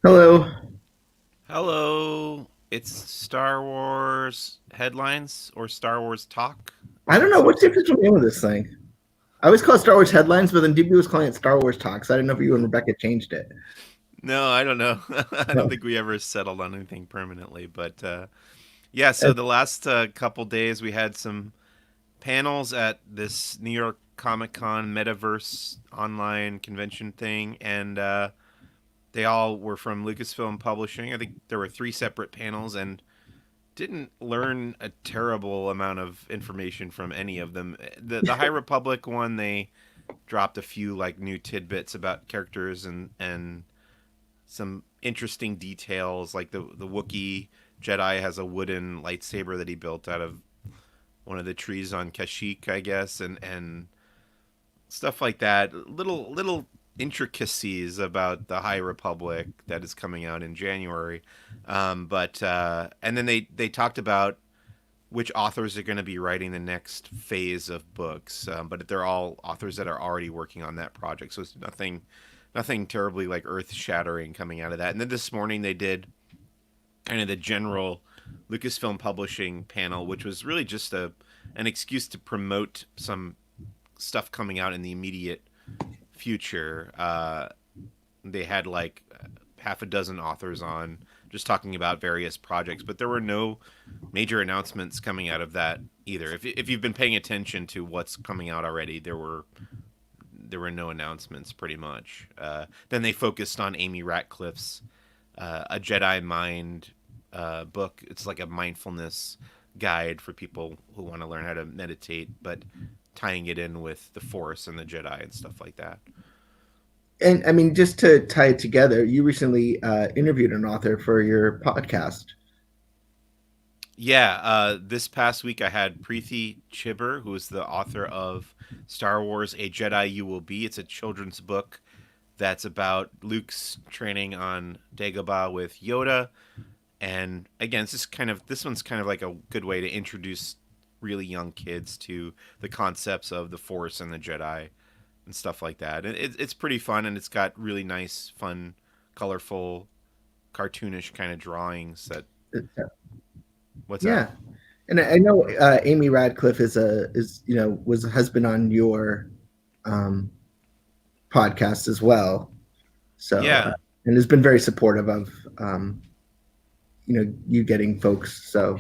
Hello. Hello, it's Star Wars headlines or Star Wars talk. I don't know Some what's the say. official name of this thing. I always call it Star Wars headlines, but then DB was calling it Star Wars talks. I didn't know if you and Rebecca changed it. No, I don't know. I don't No. think we ever settled on anything permanently. But yeah, Uh, so the last couple days we had some panels at this New York Comic Con Metaverse online convention thing, and they all were from Lucasfilm Publishing. I think there were three separate panels, and didn't learn a terrible amount of information from any of them. The High Republic one, they dropped a few like new tidbits about characters and some interesting details, like the Wookiee Jedi has a wooden lightsaber that he built out of one of the trees on Kashyyyk, I guess, and stuff like that. Little intricacies about the High Republic that is coming out in January. But and then they talked about which authors are going to be writing the next phase of books, but they're all authors that are already working on that project, so it's nothing terribly like earth shattering coming out of that. And then this morning they did kind of the general Lucasfilm Publishing panel, which was really just an excuse to promote some stuff coming out in the immediate future. They had like half a dozen authors on just talking about various projects, but there were no major announcements coming out of that either. If you've been paying attention to what's coming out already, there were no announcements pretty much. Then they focused on Amy Ratcliffe's A Jedi Mind book. It's like a mindfulness guide for people who want to learn how to meditate, but tying it in with the Force and the Jedi and stuff like that. and I mean, just to tie it together, you recently interviewed an author for your podcast. Yeah, this past week I had Preeti Chibber, who is the author of Star Wars: A Jedi You Will Be. It's a children's book that's about Luke's training on Dagobah with Yoda. And again, this one's kind of like a good way to introduce really young kids to the concepts of the Force and the Jedi and stuff like that. And it's pretty fun, and it's got really nice, fun, colorful, cartoonish kind of drawings. What's that? Yeah, and I know Amy Radcliffe is was a husband on your um, podcast as well. So Yeah, and has been very supportive of you getting folks. So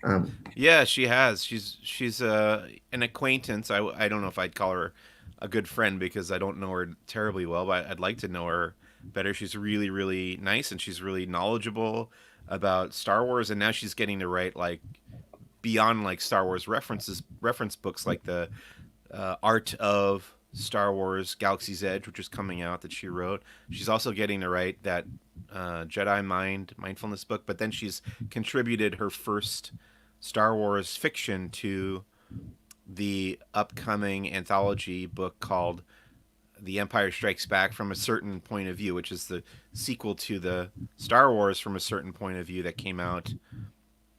um, yeah, she has. She's an acquaintance. I don't know if I'd call her a good friend because I don't know her terribly well, but I'd like to know her better. She's really nice, and she's really knowledgeable about Star Wars, and now she's getting to write like beyond like Star Wars reference books like the Art of Star Wars Galaxy's Edge, which is coming out, that she wrote. She's also getting to write that Jedi Mindfulness book, but then she's contributed her first Star Wars fiction to the upcoming anthology book called The Empire Strikes Back from a Certain Point of View, which is the sequel to the Star Wars from a Certain Point of View that came out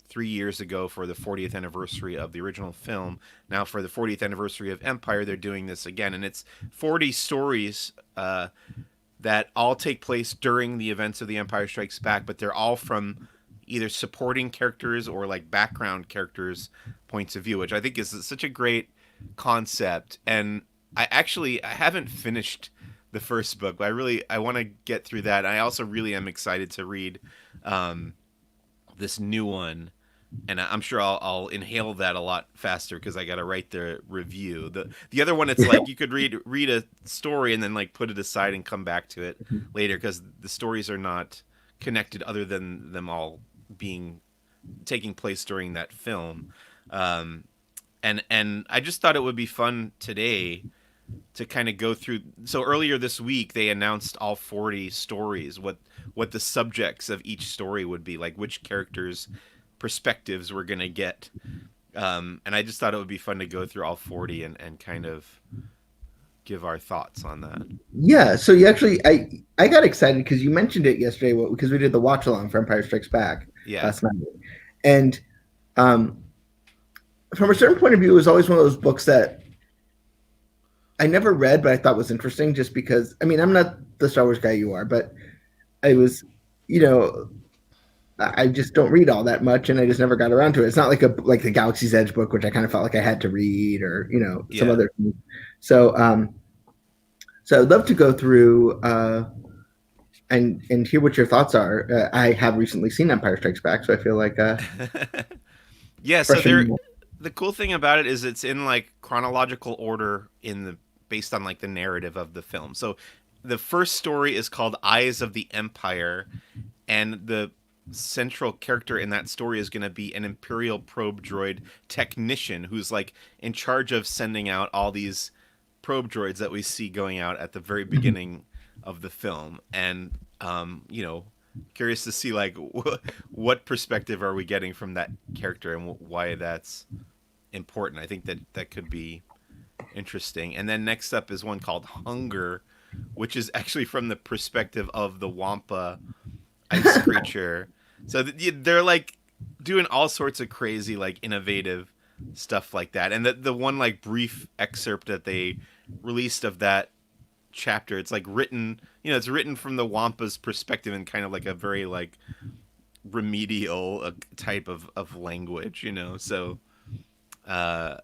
3 years ago for the 40th anniversary of the original film. Now, for the 40th anniversary of Empire, they're doing this again, and it's 40 stories that all take place during the events of The Empire Strikes Back, but they're all from either supporting characters or like background characters' points of view, which I think is such a great concept. And I haven't finished the first book, but I want to get through that. I also really am excited to read um, this new one, and I'm sure I'll inhale that a lot faster because I got to write the review. The other one, it's like you could read a story and then like put it aside and come back to it later because the stories are not connected other than them all being taking place during that film. Um, and I just thought it would be fun today to kind of go through. So earlier this week they announced all 40 stories, what the subjects of each story would be, like which characters perspectives we're gonna get. And I just thought it would be fun to go through all 40 and kind of give our thoughts on that. Yeah, so you actually, I got excited because you mentioned it yesterday because we did the watch along for Empire Strikes Back Yeah. last night, and um, from a certain point of view, it was always one of those books that I never read, but I thought was interesting, just because I mean I'm not the Star Wars guy you are, but I was. you know, I just don't read all that much, and I just never got around to it. It's not like the Galaxy's Edge book, which I kind of felt like I had to read, or some Yeah. other things. So so I'd love to go through and hear what your thoughts are. I have recently seen Empire Strikes Back, so I feel like Yeah, so fresh and there new. the cool thing about it is it's in like chronological order in the based on like the narrative of the film. So the first story is called Eyes of the Empire, and the central character in that story is going to be an Imperial probe droid technician who's like in charge of sending out all these probe droids that we see going out at the very beginning of the film. And curious to see like what perspective are we getting from that character and why that's important. I think that that could be interesting. And then next up is one called Hunger, which is actually from the perspective of the Wampa ice creature. So they're like doing all sorts of crazy, like innovative stuff like that. And the one like brief excerpt that they released of that chapter, it's like written, it's written from the Wampa's perspective in kind of like a very like remedial type of language. So uh,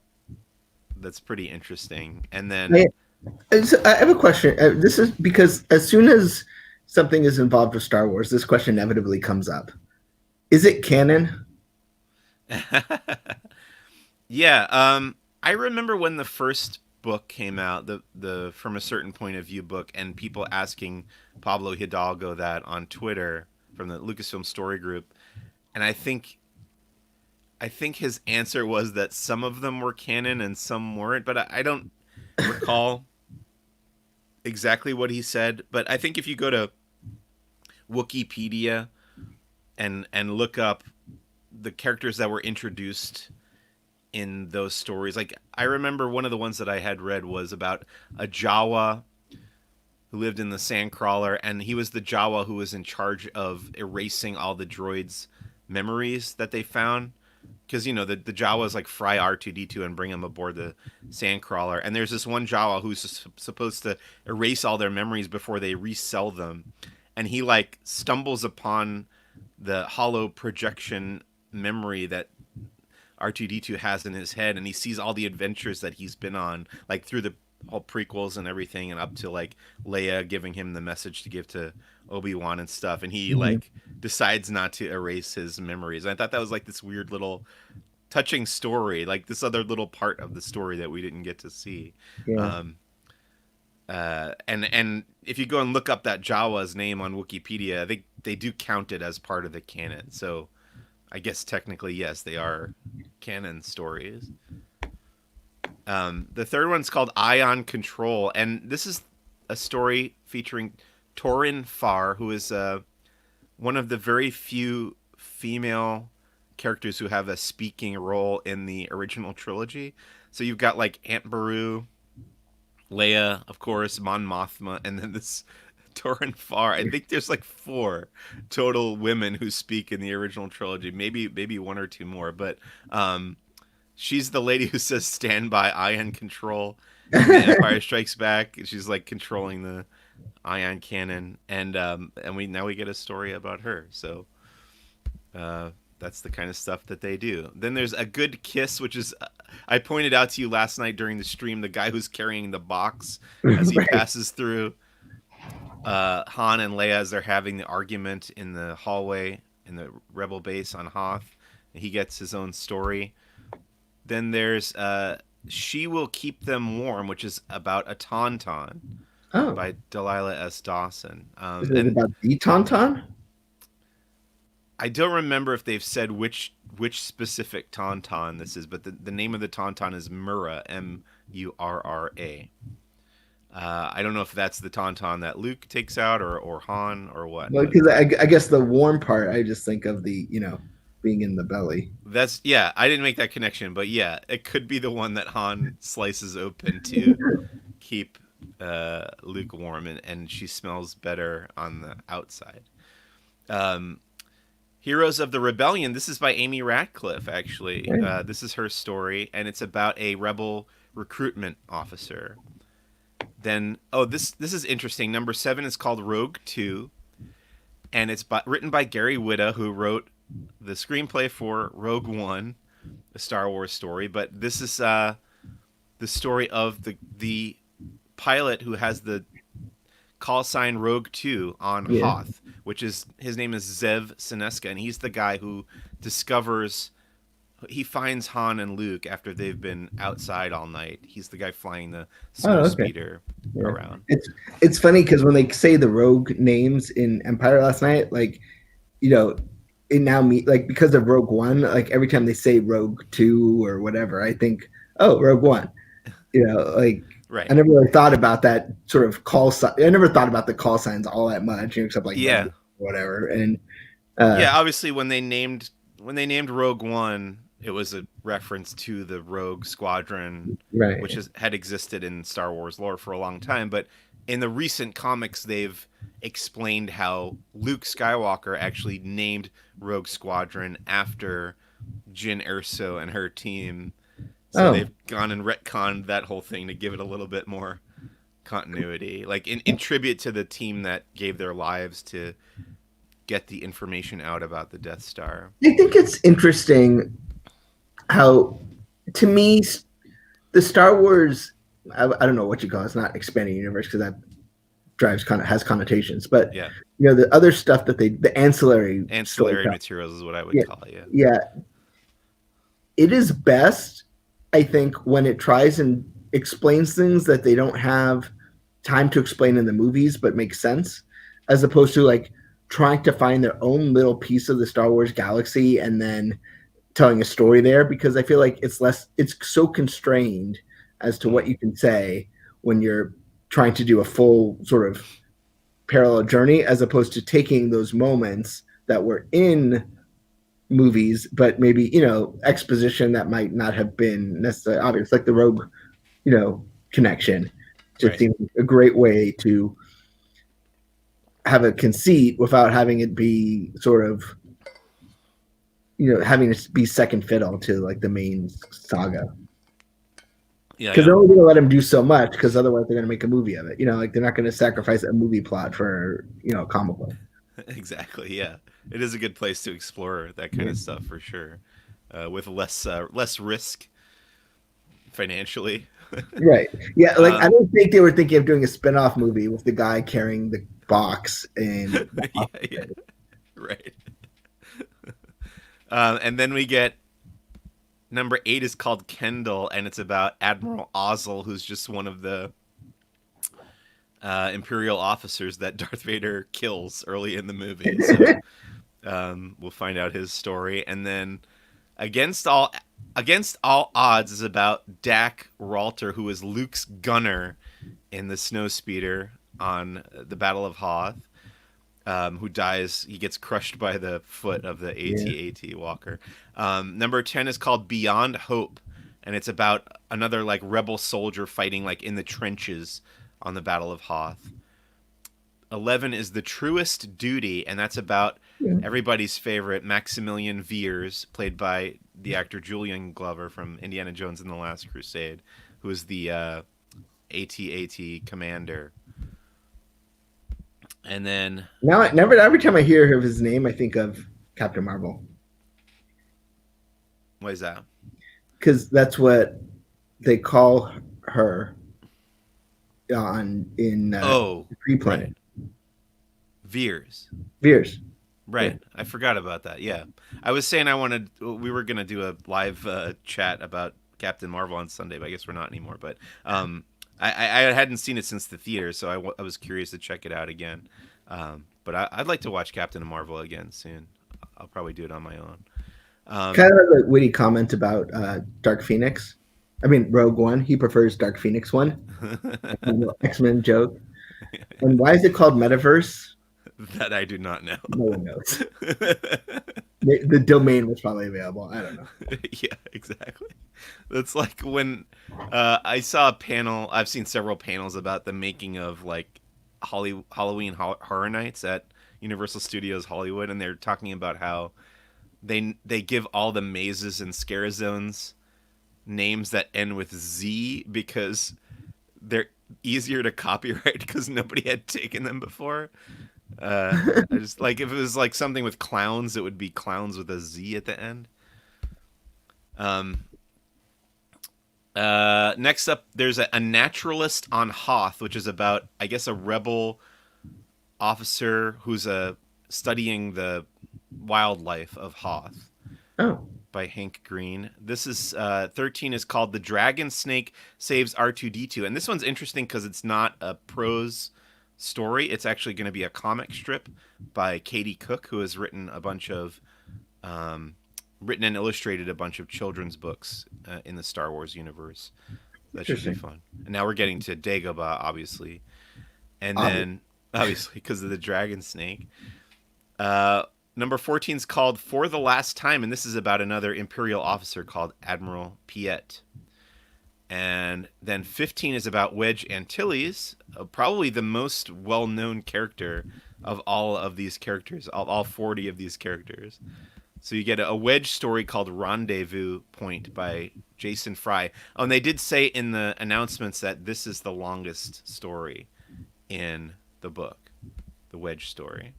that's pretty interesting. And then I have a question. This is because as soon as something is involved with Star Wars, this question inevitably comes up. Is it canon? yeah, I remember when the first book came out, the From a Certain Point of View book, and people asking Pablo Hidalgo that on Twitter from the Lucasfilm Story Group, and I think his answer was that some of them were canon and some weren't, but I don't recall exactly what he said. But I think if you go to Wikipedia and look up the characters that were introduced in those stories. Like I remember one of the ones that I had read was about a Jawa who lived in the Sandcrawler, and he was the Jawa who was in charge of erasing all the droids' memories that they found. Because the Jawas like fry R2D2 and bring him aboard the Sandcrawler, and there's this one Jawa who's supposed to erase all their memories before they resell them, and he like stumbles upon the hollow projection memory that R2D2 has in his head, and he sees all the adventures that he's been on, like through the whole prequels and everything, and up to like Leia giving him the message to give to Obi-Wan and stuff, and he Mhm. like decides not to erase his memories. And I thought that was like this weird little touching story, like this other little part of the story that we didn't get to see. Yeah. Um, and if you go and look up that Jawa's name on Wikipedia, they do count it as part of the canon. So I guess technically, yes, they are canon stories. The third one's called Ion Control, and this is a story featuring Torin Farr, who is one of the very few female characters who have a speaking role in the original trilogy. So you've got like Aunt Beru, Leia, of course, Mon Mothma, and then this Torin Farr. I think there's like four total women who speak in the original trilogy. Maybe one or two more, but she's the lady who says "Stand by, Ion Control" in The Empire Strikes Back. She's like controlling the ion cannon, and we get a story about her. So uh, that's the kind of stuff that they do. Then there's A Good Kiss, which is I pointed out to you last night during the stream. The guy who's carrying the box as he Right. passes through Han and Leia as they're having the argument in the hallway in the Rebel base on Hoth. He gets his own story. Then there's She Will Keep Them Warm, which is about a Tauntaun Oh, by Delilah S. Dawson. is it And about the Tauntaun? I don't remember if they've said which specific Tauntaun this is, but the name of the Tauntaun is Murra, Murra. I don't know if that's the Tauntaun that Luke takes out or Han or what, Well, but because I guess the warm part, I just think of the being in the belly. that's yeah. I didn't make that connection, but yeah, it could be the one that Han slices open to keep Luke warm, and she smells better on the outside. Um, Heroes of the Rebellion. This is by Amy Ratcliffe, actually. Right. This is her story, and it's about a rebel recruitment officer. Then, oh, this is interesting. Number 7 is called Rogue 2. and it's written by Gary Whitta, who wrote the screenplay for Rogue One, a Star Wars story. But this is the story of the pilot who has the call sign Rogue 2 on Yeah. Hoth, which is his name is Zev Sineska, and he's the guy who discovers he finds Han and Luke after they've been outside all night. He's the guy flying the Oh, snow okay. speeder Yeah. around. It's funny because when they say the rogue names in Empire last night, like, you know, it now like because of Rogue One, like every time they say Rogue 2 or whatever, I think, oh, Rogue One. Like I Right. never really thought about that sort of call sign. I never thought about the call signs all that much, except like Yeah. Rebel or whatever. And uh, Yeah, obviously when they named Rogue One, it was a reference to the Rogue Squadron, right. which had existed in Star Wars lore for a long time. But in the recent comics, they've explained how Luke Skywalker actually named Rogue Squadron after Jyn Erso and her team. So Oh, they've gone and retconned that whole thing to give it a little bit more continuity, like in tribute to the team that gave their lives to get the information out about the Death Star. I think it's interesting how, to me, the Star Wars. I don't know what you call it. It's not expanding universe because that has connotations, but Yeah, the other stuff that the ancillary ancillary storytelling. materials is what I would Yeah, call it. Yeah. yeah, it is best, I think, when it tries and explains things that they don't have time to explain in the movies, but make sense, as opposed to like trying to find their own little piece of the Star Wars galaxy and then telling a story there. Because I feel like it's so constrained as to what Mm. you can say when you're trying to do a full sort of parallel journey, as opposed to taking those moments that were in movies, but maybe exposition that might not have been necessarily obvious, like the Rogue, connection. Just Right. seems a great way to have a conceit without having it be sort of having to be second fiddle to like the main saga. Yeah. Because Yeah. they're only going to let him do so much, because otherwise they're going to make a movie of it. Like they're not going to sacrifice a movie plot for a comic book. Exactly. Yeah. It is a good place to explore that kind Yeah. of stuff for sure, with less risk financially. Right. Yeah. Like I um, don't think they were thinking of doing a spin-off movie with the guy carrying the box and yeah. Yeah. Right. And then we get number 8 is called Kendall, and it's about Admiral Ozzel, who's just one of the Imperial officers that Darth Vader kills early in the movie. So we'll find out his story, and then against all odds is about Dak Ralter, who is Luke's gunner in the snowspeeder on the Battle of Hoth. Who dies? He gets crushed by the foot of the Yeah. AT-AT walker. Number 10 is called Beyond Hope, and it's about another like rebel soldier fighting like in the trenches on the Battle of Hoth. 11 is The Truest Duty, and that's about Yeah. everybody's favorite Maximilian Veers, played by the actor Julian Glover from Indiana Jones and the Last Crusade, who is the AT-AT commander. And then Now, never every time I hear of his name, I think of Captain Marvel, what is that? because that's what they call her in Oh, pre-planet right. Veers. Veers. Yeah. Right. I forgot about that. Yeah. I was saying we were going to do a live chat about Captain Marvel on Sunday, but I guess we're not anymore. But I hadn't seen it since the theater, so I was curious to check it out again. But I'd like to watch Captain Marvel again soon. I'll probably do it on my own. Kind of a witty comment about Dark Phoenix. I mean, Rogue One. He prefers Dark Phoenix one. X-Men joke. And why is it called Metaverse? That I do not know. No one knows. The domain was probably available. I don't know. Yeah, exactly. That's like when I saw a panel. I've seen several panels about the making of like Halloween Horror Nights at Universal Studios Hollywood, and they're talking about how they give all the mazes and scare zones names that end with Z because they're easier to copyright because nobody had taken them before. I just like if it was like something with clowns, it would be clowns with a Z at the end. Um, Next up, there's a naturalist on Hoth, which is about, I guess, a rebel officer who's studying the wildlife of Hoth Oh, by Hank Green. This is 13 is called The Dragon Snake Saves R2D2. And this one's interesting because it's not a prose story. It's actually going to be a comic strip by Katie Cook, who has um, written and illustrated a bunch of children's books in the Star Wars universe. That should be interesting. fun. And now we're getting to Dagobah, obviously. And Obvious. then, obviously, because of the dragon snake. Uh, Number 14 is called For the Last Time, and this is about another Imperial officer called Admiral Piet. And then 15 is about Wedge Antilles, probably the most well known character of all of these characters, of all 40 of these characters. So you get a Wedge story called Rendezvous Point by Jason Fry. Oh, and they did say in the announcements that this is the longest story in the book, the Wedge story.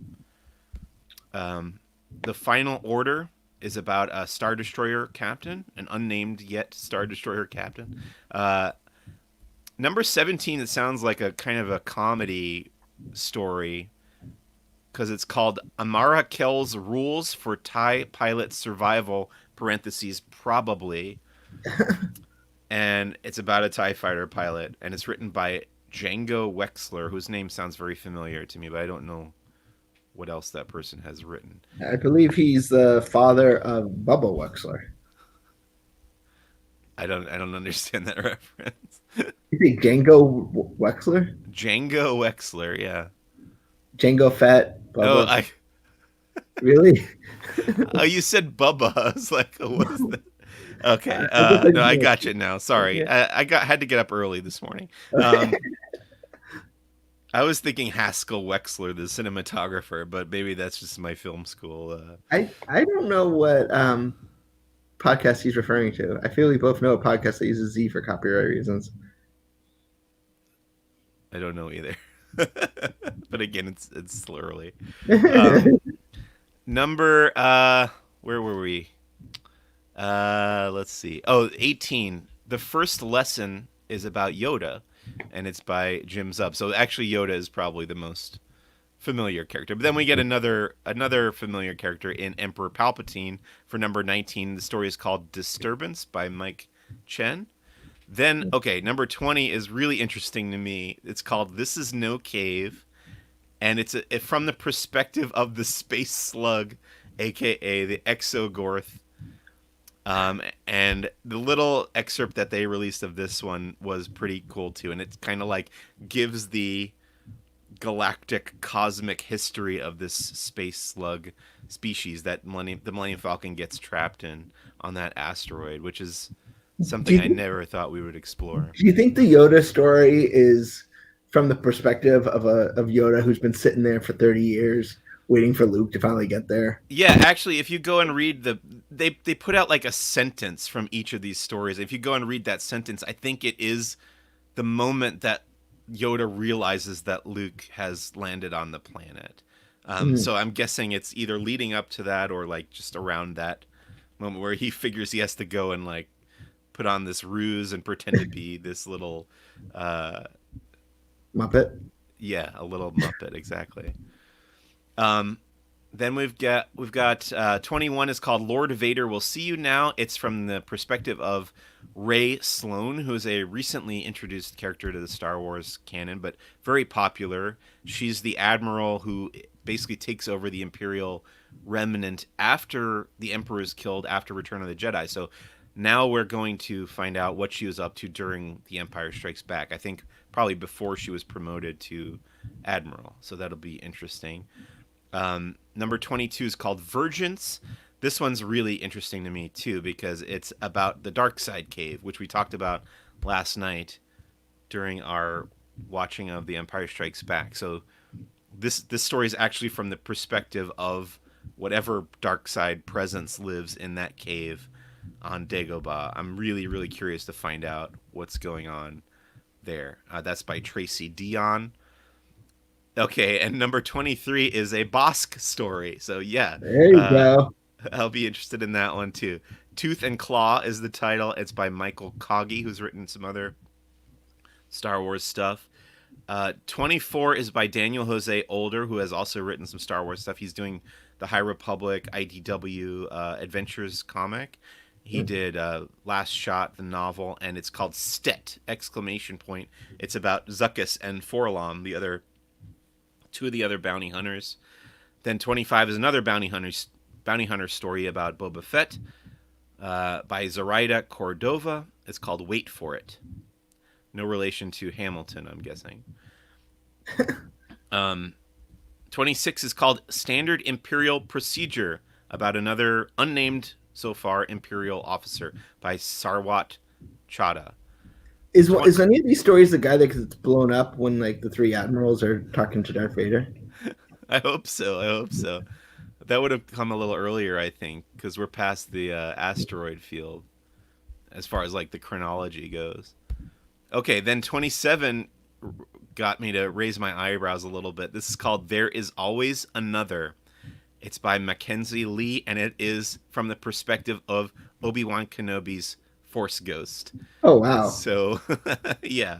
Um, the Final Order is about a Star Destroyer captain, an unnamed yet Star Destroyer captain. Uh, Number 17, it sounds like a kind of a comedy story because it's called Amara Kell's Rules for TIE Pilot Survival, parentheses, probably. And it's about a TIE fighter pilot, and it's written by Django Wexler, whose name sounds very familiar to me, but I don't know what else that person has written. I believe he's the father of Bubba Wexler. I don't understand that reference. You think Django Wexler? Django Wexler, yeah. Django Fett, Oh, Bubba. I Really? oh, you said Bubba. I was like, oh, what is that? Okay, I guess I no, I did. got you now. Sorry, Yeah. I got had to get up early this morning. Okay. Um, I was thinking Haskell Wexler, the cinematographer, but maybe that's just my film school. I don't know what podcast he's referring to. I feel we both know a podcast that uses Z for copyright reasons. I don't know either. But again, it's still early. Um, Number where were we? Let's see. Oh, 18. The first lesson is about Yoda, and it's by Jim Zub. So actually, Yoda is probably the most familiar character. But then we get another familiar character in Emperor Palpatine for number 19. The story is called Disturbance by Mike Chen. Then, okay, number 20 is really interesting to me. It's called This Is No Cave, and it's from the perspective of the space slug, aka the Exogorth. And the little excerpt that they released of this one was pretty cool too, and it kind of like gives the galactic cosmic history of this space slug species that the Millennium Falcon gets trapped in on that asteroid, which is do something I you never thought we would explore. do you think the Yoda story is from the perspective of Yoda who's been sitting there for 30 years waiting for Luke to finally get there? Yeah, actually, if you go and read they put out like a sentence from each of these stories. If you go and read that sentence, I think it is the moment that Yoda realizes that Luke has landed on the planet. Mm. So I'm guessing it's either leading up to that or like just around that moment where he figures he has to go and like put on this ruse and pretend to be this little, uh, Muppet. yeah, a little Muppet exactly. Um, Then we've got 21 is called Lord Vader Will See You Now. It's from the perspective of Rey Sloane, who is a recently introduced character to the Star Wars canon, but very popular. She's the admiral who basically takes over the Imperial remnant after the Emperor is killed after Return of the Jedi. So now we're going to find out what she was up to during The Empire Strikes Back. I think probably before she was promoted to admiral. So that'll be interesting. Number 22 is called Virgins. This one's really interesting to me too because it's about the Dark Side Cave, which we talked about last night during our watching of The Empire Strikes Back. So this story is actually from the perspective of whatever dark side presence lives in that cave on Dagobah. I'm really really curious to find out what's going on there. That's by Tracy Dion. Okay, and number 23 is a Bosk story. So yeah, There you uh, go. I'll be interested in that one too. Tooth and Claw is the title. It's by Michael Kagi, who's written some other Star Wars stuff. 24 is by Daniel Jose Older, who has also written some Star Wars stuff. He's doing the High Republic IDW Adventures comic. He did Last Shot, the novel, and it's called Stet! Exclamation point. It's about Zuckuss and Forlom, the other two of the other bounty hunters. Then 25 is another bounty hunter story about Boba Fett by Zoraida Cordova. It's called Wait for It. No relation to Hamilton, I'm guessing. 26 is called Standard Imperial Procedure about another unnamed so far Imperial officer by Sarwat Chada. Is any of these stories the guy that gets blown up when like the three admirals are talking to Darth Vader? I hope so. I hope so. That would have come a little earlier, I think, because we're past the asteroid field as far as like the chronology goes. Okay, then 27 got me to raise my eyebrows a little bit. This is called There Is Always Another. It's by Mackenzie Lee, and it is from the perspective of Obi-Wan Kenobi's Force Ghost. Oh wow, So, yeah,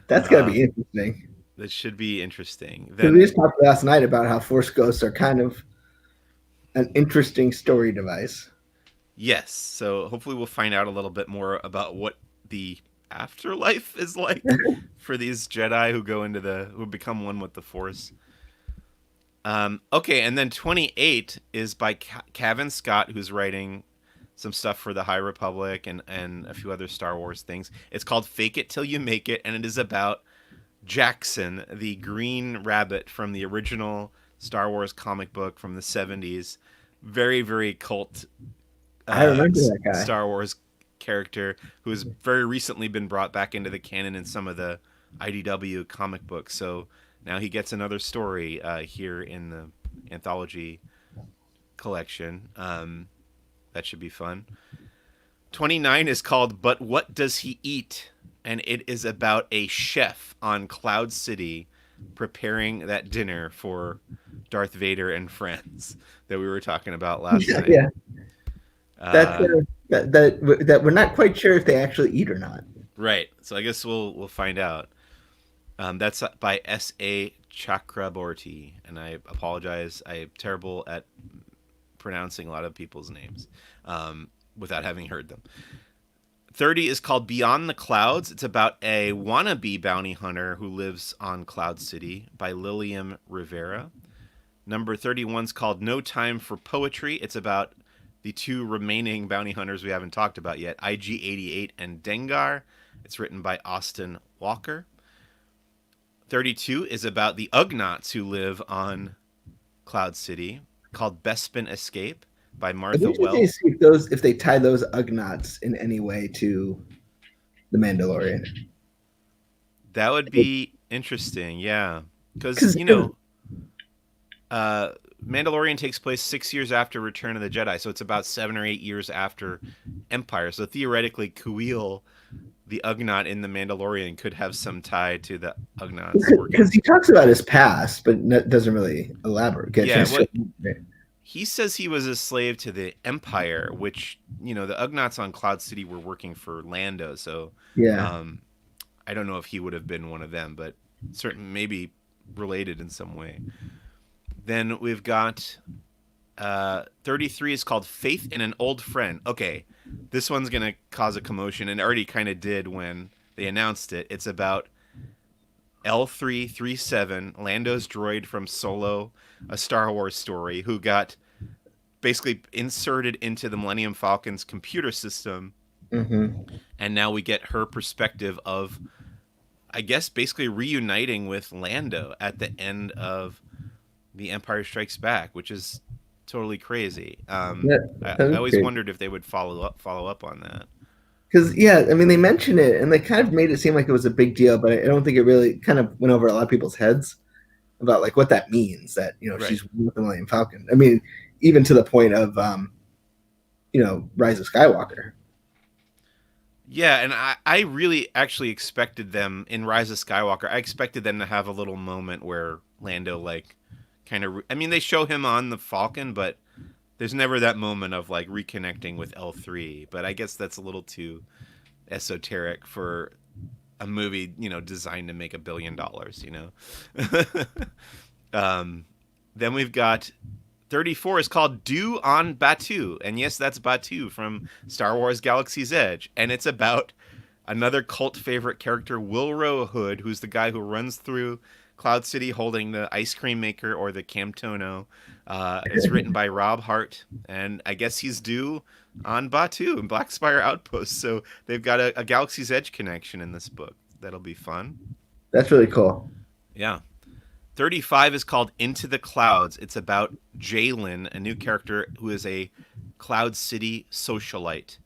that's gotta be interesting. that should be interesting. Because we Then, just talked last night about how Force ghosts are kind of an interesting story device. yes, so hopefully we'll find out a little bit more about what the afterlife is like for these Jedi who become one with the Force. Okay, and then 28 is by Cavan Scott, who's writing some stuff for the High Republic and a few other Star Wars things. It's called Fake It Till You Make It, and it is about Jackson, the green rabbit from the original Star Wars comic book from the 70s. Very, very cult I remember that guy. Star Wars character who has very recently been brought back into the canon in some of the IDW comic books. So now he gets another story here in the anthology collection. That should be fun. 29 is called But What Does He Eat? And it is about a chef on Cloud City preparing that dinner for Darth Vader and friends that we were talking about last night. Yeah, that's that we're not quite sure if they actually eat or not. Right. So I guess we'll find out. That's by S.A. Chakraborty, and I apologize. I'm terrible at pronouncing a lot of people's names without having heard them. 30 is called Beyond the Clouds. It's about a wannabe bounty hunter who lives on Cloud City by Lilium Rivera. Number 31 is called No Time for Poetry. It's about the two remaining bounty hunters we haven't talked about yet, IG-88 and Dengar. It's written by Austin Walker. 32 is about the Ugnaughts who live on Cloud City, called Bespin Escape by Martha Wells. See if they tie those Ugnaughts in any way to the Mandalorian. That would be interesting, yeah. Because, you know, Mandalorian takes place 6 years after Return of the Jedi, so it's about 7 or 8 years after Empire. So theoretically, Kuiil, the Ugnaught in the Mandalorian, could have some tie to the Ugnaughts. Because he talks about his past, but doesn't really elaborate. Yeah, he says he was a slave to the Empire, which, you know, the Ugnaughts on Cloud City were working for Lando, so yeah. I don't know if he would have been one of them, but certainly maybe related in some way. Then we've got 33 is called Faith in an Old Friend. Okay, this one's going to cause a commotion, and already kind of did when they announced it. It's about L337, Lando's droid from Solo, a Star Wars story, who got basically inserted into the Millennium Falcon's computer system. Mm-hmm. And now we get her perspective of, I guess, basically reuniting with Lando at the end of The Empire Strikes Back, which is totally crazy. I always wondered if they would follow up on that. Because, yeah, I mean, they mentioned it, and they kind of made it seem like it was a big deal, but I don't think it really kind of went over a lot of people's heads about, like, what that means, that, you know, right. She's with the Millennium Falcon. I mean, even to the point of, you know, Rise of Skywalker. Yeah, and I really actually expected them, in Rise of Skywalker, I expected them to have a little moment where Lando like kind of. I mean, they show him on the Falcon, but there's never that moment of like reconnecting with L3. But I guess that's a little too esoteric for a movie, designed to make $1 billion. Then we've got 34 is called Dew on Batuu. And yes, that's Batuu from Star Wars Galaxy's Edge. And it's about another cult favorite character, Wilro Hood, who's the guy who runs through Cloud City holding the ice cream maker or the Camtono. It's written by Rob Hart. And I guess he's due on Batuu and Black Spire Outpost. So they've got a Galaxy's Edge connection in this book. That'll be fun. That's really cool. Yeah. 35 is called Into the Clouds. It's about Jalen, a new character who is a Cloud City socialite,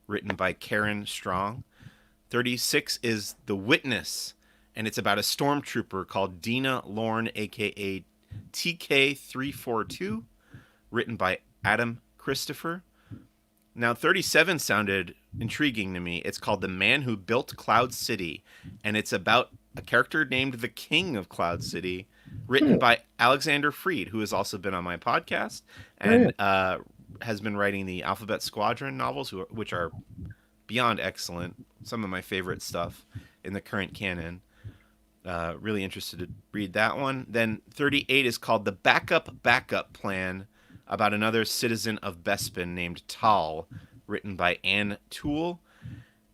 written by Karen Strong. 36 is The Witness, and it's about a stormtrooper called Dina Lorne, a.k.a. TK342, written by Adam Christopher. Now, 37 sounded intriguing to me. It's called The Man Who Built Cloud City, and it's about a character named the King of Cloud City, written by Alexander Freed, who has also been on my podcast and has been writing the Alphabet Squadron novels, which are beyond excellent. Some of my favorite stuff in the current canon. Really interested to read that one. Then 38 is called The Backup Plan, about another citizen of Bespin named Tal, written by Anne Toole.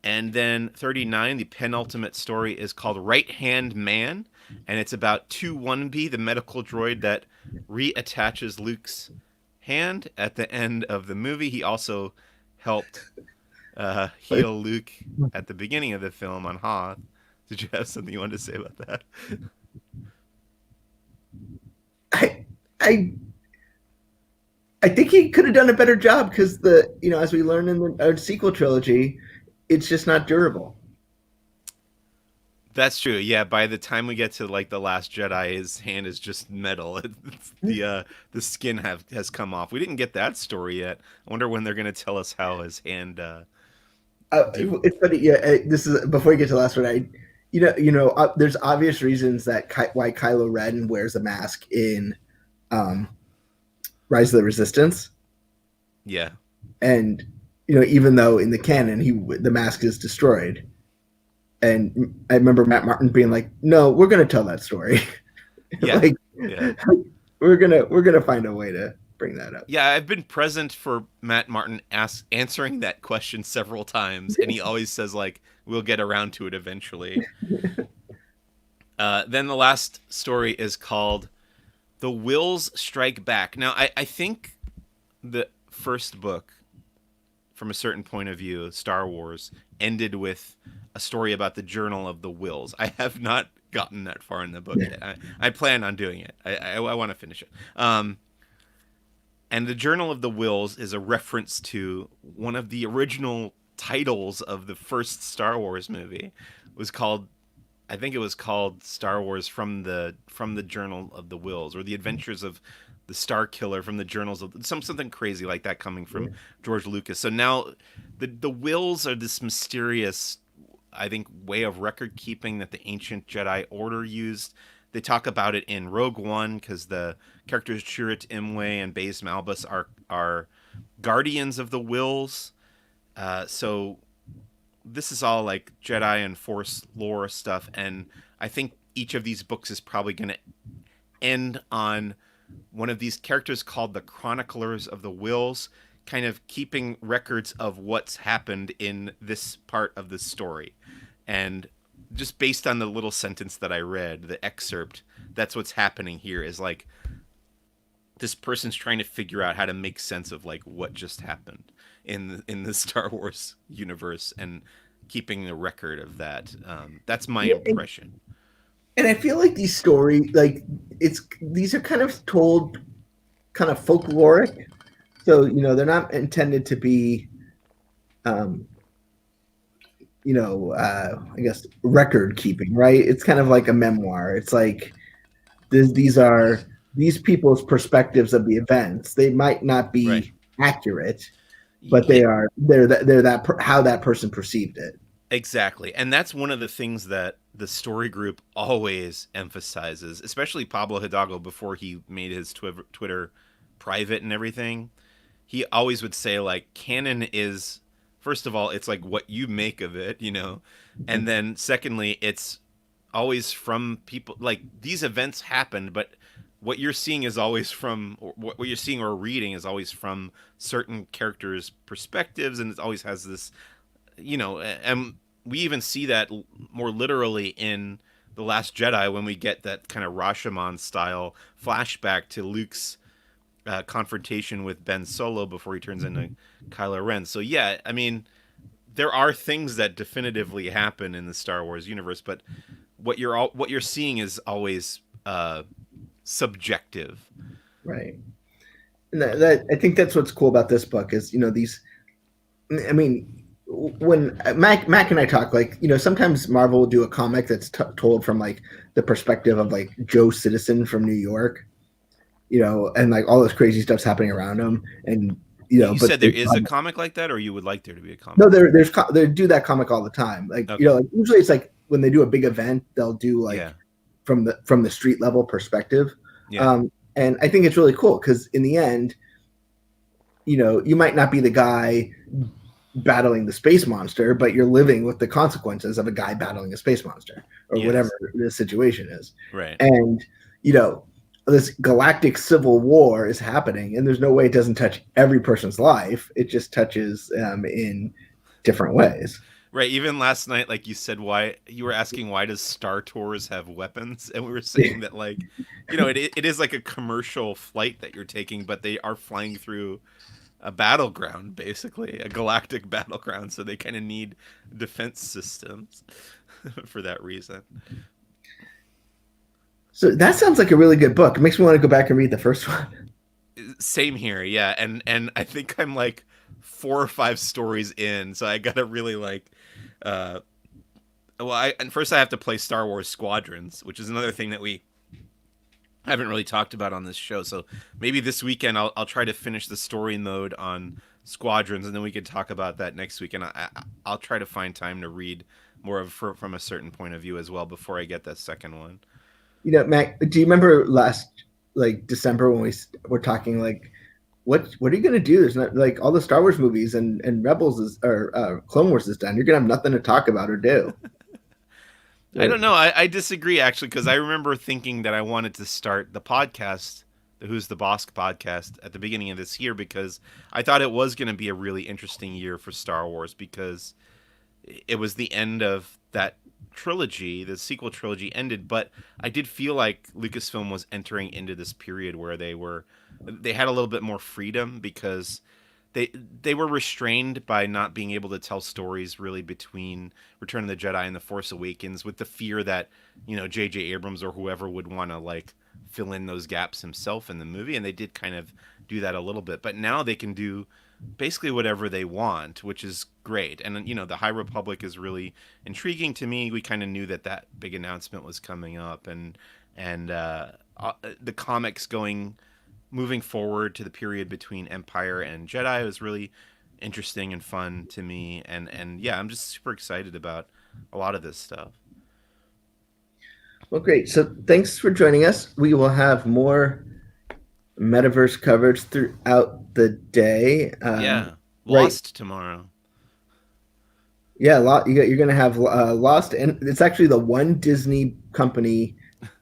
And then 39, the penultimate story, is called Right Hand Man, and it's about 2-1B, the medical droid that reattaches Luke's hand at the end of the movie. He also helped heal Luke at the beginning of the film on Hoth. Did you have something you wanted to say about that? I think he could have done a better job because as we learn in the sequel trilogy, it's just not durable. That's true. Yeah, by the time we get to like the Last Jedi, his hand is just metal. The skin has come off. We didn't get that story yet. I wonder when they're going to tell us how his hand. It's funny. Yeah, this is before you get to the last one. There's obvious reasons that why Kylo Ren wears a mask in Rise of the Resistance. Yeah, and even though in the canon the mask is destroyed. And I remember Matt Martin being like, "No, we're going to tell that story. Yeah, we're gonna find a way to bring that up." Yeah, I've been present for Matt Martin answering that question several times, and he always says like, "We'll get around to it eventually." Then the last story is called The Wills Strike Back. Now, I think the first book, from a certain point of view, Star Wars, ended with a story about the Journal of the Wills. I have not gotten that far in the book yet. I plan on doing it. I want to finish it. And the Journal of the Wills is a reference to one of the original titles of the first Star Wars movie. I think it was called Star Wars from the Journal of the Wills, or The Adventures of the Star Killer from the Journals of something crazy like that, coming from George Lucas. So now the Wills are this mysterious, I think, way of record keeping that the ancient Jedi Order used. They talk about it in Rogue One because the characters Chirrut Imwe and Baze Malbus are guardians of the Wills. So this is all like Jedi and Force lore stuff, and I think each of these books is probably going to end on one of these characters called the Chroniclers of the Wills, kind of keeping records of what's happened in this part of the story. And just based on the little sentence that I read, the excerpt, that's what's happening here, is like this person's trying to figure out how to make sense of like what just happened in the Star Wars universe and keeping the record of that. That's my impression. And I feel like these stories, these are kind of told kind of folkloric. So, they're not intended to be, I guess, record keeping, right? It's kind of like a memoir. It's like these are these people's perspectives of the events. They might not be accurate, but they're how that person perceived it. Exactly. And that's one of the things that the story group always emphasizes, especially Pablo Hidalgo before he made his Twitter private and everything. He always would say, like, canon is, first of all, it's like what you make of it, you know? And then secondly, it's always from people, like, these events happened, but what you're seeing is always from, or what you're seeing or reading is always from certain characters' perspectives, and it always has this, and we even see that more literally in the Last Jedi when we get that kind of Rashomon style flashback to Luke's confrontation with Ben Solo before he turns into Kylo Ren. So yeah, I mean, there are things that definitively happen in the Star Wars universe, but what you're seeing is always subjective. Right. And that I think that's what's cool about this book is, these, I mean, when Mac and I talk, like, sometimes Marvel will do a comic that's told from like the perspective of like Joe Citizen from New York, and like all this crazy stuff's happening around him, and You but said there is a comic like that, or you would like there to be a comic? no, they do that comic all the time. Like, Okay. like usually it's like when they do a big event, they'll do like Yeah. from the street level perspective. Yeah. And I think it's really cool because in the end, you might not be the guy battling the space monster, but you're living with the consequences of a guy battling a space monster or Yes. whatever the situation is. Right. And, this galactic civil war is happening, and there's no way it doesn't touch every person's life. It just touches in different ways. Right. Even last night, like you said, why you were asking why does Star Tours have weapons, and we were saying that, like, it is like a commercial flight that you're taking, but they are flying through a battleground, basically a galactic battleground, so they kind of need defense systems for that reason. So that sounds like a really good book. It makes me want to go back and read the first one. Same here, yeah, and I think I'm like 4 or 5 stories in, so I gotta really like, uh, and first I have to play Star Wars Squadrons, which is another thing that we haven't really talked about on this show. So maybe this weekend I'll try to finish the story mode on Squadrons, and then we can talk about that next week. And I'll try to find time to read more of from a certain point of view as well before I get that second one. Mac, do you remember last like December when we were talking like what are you gonna do? There's not like all the Star Wars movies and Rebels is or Clone Wars is done. You're gonna have nothing to talk about or do. I don't know. I disagree actually because I remember thinking that I wanted to start the podcast, the Who's the Boss podcast, at the beginning of this year because I thought it was going to be a really interesting year for Star Wars because it was the end of that trilogy. The sequel trilogy ended, but I did feel like Lucasfilm was entering into this period where they had a little bit more freedom because they were restrained by not being able to tell stories really between Return of the Jedi and The Force Awakens, with the fear that J.J. Abrams or whoever would want to like fill in those gaps himself in the movie, and they did kind of do that a little bit. But now they can do basically whatever they want, which is great. And the High Republic is really intriguing to me. We kind of knew that big announcement was coming up, and the comics moving forward to the period between Empire and Jedi was really interesting and fun to me. And yeah, I'm just super excited about a lot of this stuff. Well, great. So thanks for joining us. We will have more Metaverse coverage throughout the day. Yeah. Right. Lost tomorrow. Yeah, you're going to have Lost, and it's actually the one Disney company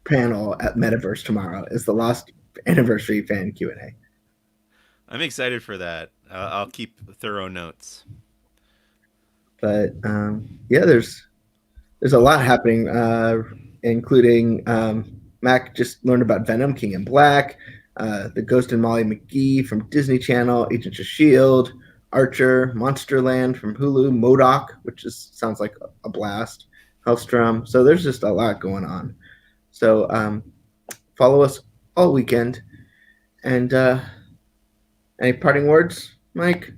panel at Metaverse tomorrow is the Lost Anniversary Fan Q&A. I'm excited for that. I'll keep thorough notes. But yeah, there's a lot happening, including Mac just learned about Venom, King in Black, the Ghost and Molly McGee from Disney Channel, Agents of S.H.I.E.L.D., Archer, Monsterland from Hulu, MODOK, which sounds like a blast, Hellstrom. So there's just a lot going on. So follow us all weekend. And any parting words, Mike?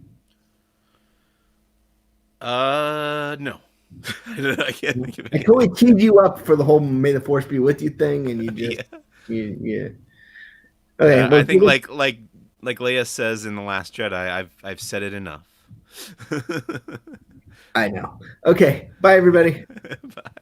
No. I can't think of I totally teed you up for the whole "May the Force be with you" thing, and you just yeah. Okay, I think like Leia says in The Last Jedi, I've said it enough. I know. Okay. Bye, everybody. Bye.